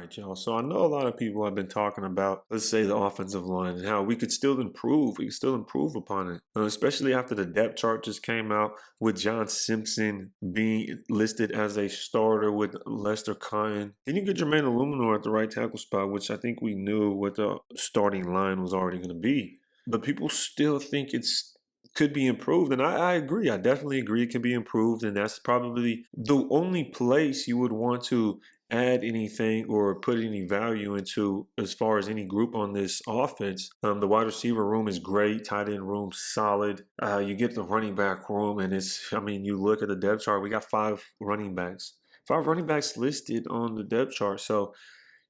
right, y'all. So I know a lot of people have been talking about, let's say, the offensive line and how we could still improve. We could still improve upon it, especially after the depth chart just came out with John Simpson being listed as a starter with Lester Cotton. Then you get Jermaine Illuminor at the right tackle spot, which I think we knew what the starting line was already going to be. But people still think it's could be improved. And I agree. I definitely agree it can be improved. And that's probably the only place you would want to add anything or put any value into as far as any group on this offense. The wide receiver room is great. Tight end room, solid. You get the running back room, and you look at the depth chart, we got 5 running backs. 5 running backs listed on the depth chart. So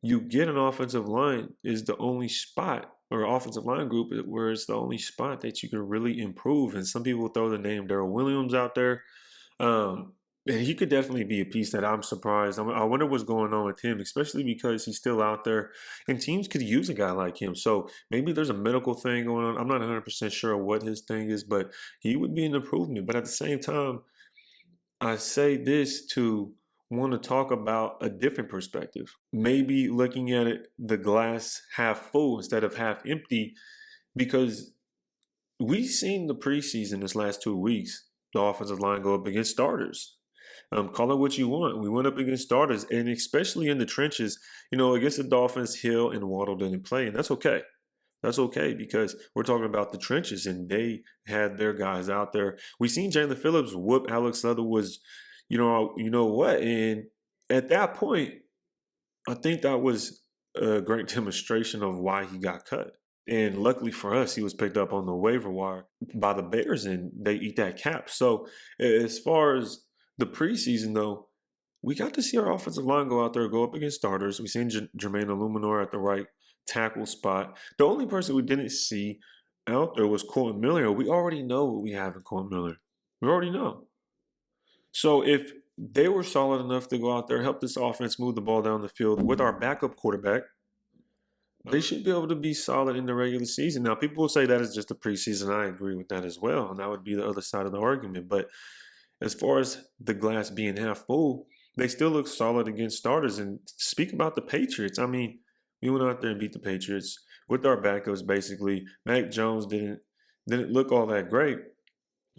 you get an offensive line is the only spot or offensive line group where it's the only spot that you can really improve. And some people throw the name Darrell Williams out there. And he could definitely be a piece that I'm surprised. I wonder what's going on with him, especially because he's still out there and teams could use a guy like him. So maybe there's a medical thing going on. I'm not 100% sure what his thing is, but he would be an improvement. But at the same time, I say this to want to talk about a different perspective. Maybe looking at it, the glass half full instead of half empty, because we've seen the preseason this last 2 weeks, the offensive line go up against starters. Call it what you want. We went up against starters, and especially in the trenches, against the Dolphins, Hill and Waddle didn't play, and that's okay. That's okay because we're talking about the trenches, and they had their guys out there. We seen Jalen Phillips whoop Alex Leatherwood's, you know what, and at that point, I think that was a great demonstration of why he got cut. And luckily for us, he was picked up on the waiver wire by the Bears, and they eat that cap. So as far as the preseason, though, we got to see our offensive line go out there, go up against starters. We seen Jermaine Illuminor at the right tackle spot. The only person we didn't see out there was Colton Miller. We already know what we have in Colton Miller. We already know. So if they were solid enough to go out there, help this offense move the ball down the field with our backup quarterback, they should be able to be solid in the regular season. Now, people will say that is just the preseason. I agree with that as well, and that would be the other side of the argument. But as far as the glass being half full, they still look solid against starters. And speak about the Patriots. We went out there and beat the Patriots with our backups, basically. Mac Jones didn't look all that great.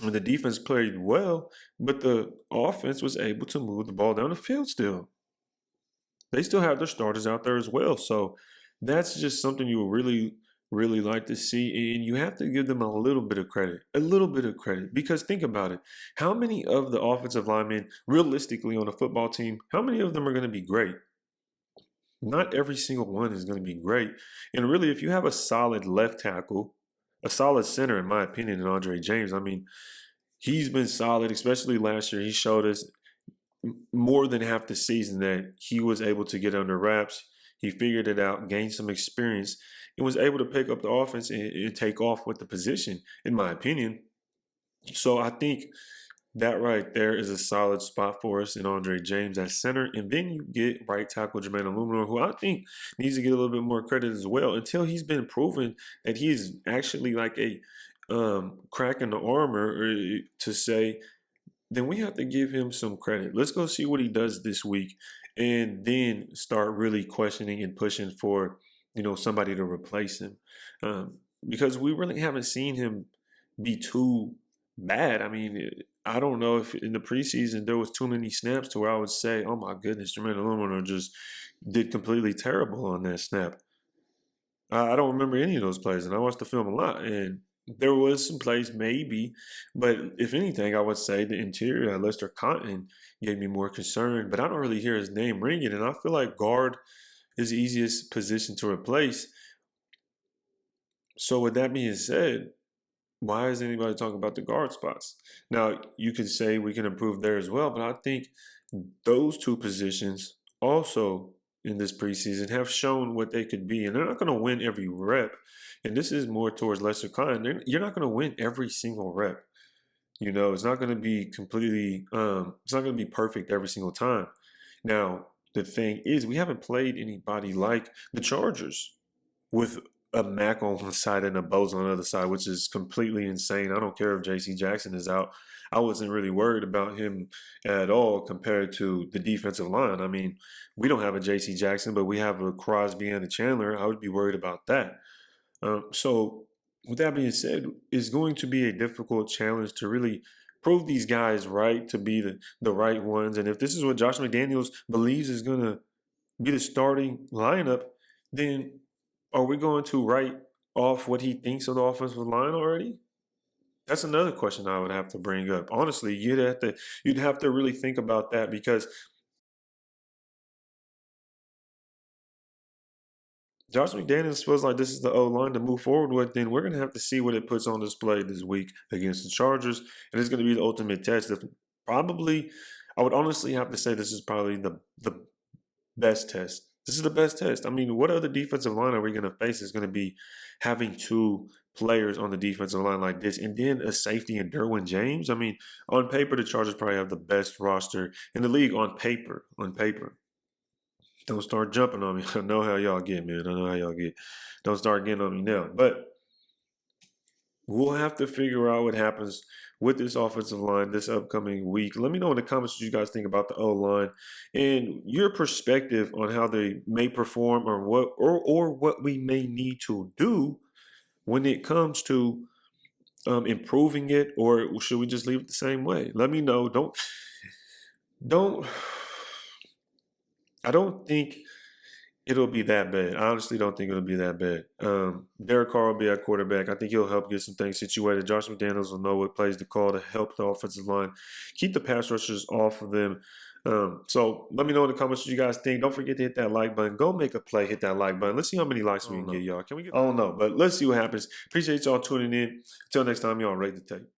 And the defense played well, but the offense was able to move the ball down the field still. They still have their starters out there as well. So that's just something you would really, really like to see. And you have to give them a little bit of credit, because think about it. How many of the offensive linemen, realistically on a football team, how many of them are going to be great? Not every single one is going to be great. And really, if you have a solid left tackle, a solid center, in my opinion, in Andre James, he's been solid, especially last year. He showed us more than half the season that he was able to get under wraps. He figured it out, gained some experience, and was able to pick up the offense and take off with the position, in my opinion. So I think that right there is a solid spot for us in Andre James at center. And then you get right tackle Jermaine Illuminor, who I think needs to get a little bit more credit as well until he's been proven that he's actually like a crack in the armor to say, then we have to give him some credit. Let's go see what he does this week and then start really questioning and pushing for, somebody to replace him. Because we really haven't seen him be too bad. I don't know if in the preseason there was too many snaps to where I would say, oh my goodness, Jermaine Illuminor just did completely terrible on that snap. I don't remember any of those plays, and I watched the film a lot, and there was some plays maybe, but if anything, I would say the interior at Lester Cotton gave me more concern, but I don't really hear his name ringing, and I feel like guard is the easiest position to replace. So with that being said, why is anybody talking about the guard spots? Now, you can say we can improve there as well, but I think those two positions also in this preseason have shown what they could be, and they're not going to win every rep. And this is more towards Lester Cotton. You're not going to win every single rep. It's not going to be completely, it's not going to be perfect every single time. Now, the thing is, we haven't played anybody like the Chargers with a Mac on one side and a Bose on the other side, which is completely insane. I don't care if J.C. Jackson is out. I wasn't really worried about him at all compared to the defensive line. I mean, we don't have a J.C. Jackson, but we have a Crosby and a Chandler. I would be worried about that. So, with that being said, it's going to be a difficult challenge to really prove these guys right to be the right ones. And if this is what Josh McDaniels believes is going to be the starting lineup, then are we going to write off what he thinks of the offensive line already? That's another question I would have to bring up. Honestly, you'd have to really think about that because Josh McDaniels feels like this is the O line to move forward with, then we're going to have to see what it puts on display this week against the Chargers. And it's going to be the ultimate test. Probably, I would honestly have to say this is probably the best test. This is the best test. I mean, what other defensive line are we going to face is going to be having two players on the defensive line like this and then a safety in Derwin James? I mean, on paper, the Chargers probably have the best roster in the league on paper. On paper. Don't start jumping on me. I know how y'all get, man. I know how y'all get. Don't start getting on me now. But we'll have to figure out what happens with this offensive line this upcoming week. Let me know in the comments what you guys think about the O line and your perspective on how they may perform or what we may need to do when it comes to improving it, or should we just leave it the same way? Let me know. Don't. I don't think it'll be that bad. I honestly don't think it'll be that bad. Derek Carr will be at quarterback. I think he'll help get some things situated. Josh McDaniels will know what plays to call to help the offensive line, keep the pass rushers off of them. So let me know in the comments what you guys think. Don't forget to hit that like button. Go make a play. Hit that like button. Let's see how many likes we can get, y'all. Can we get? I don't know, but let's see what happens. Appreciate y'all tuning in. Until next time, y'all rate the tape.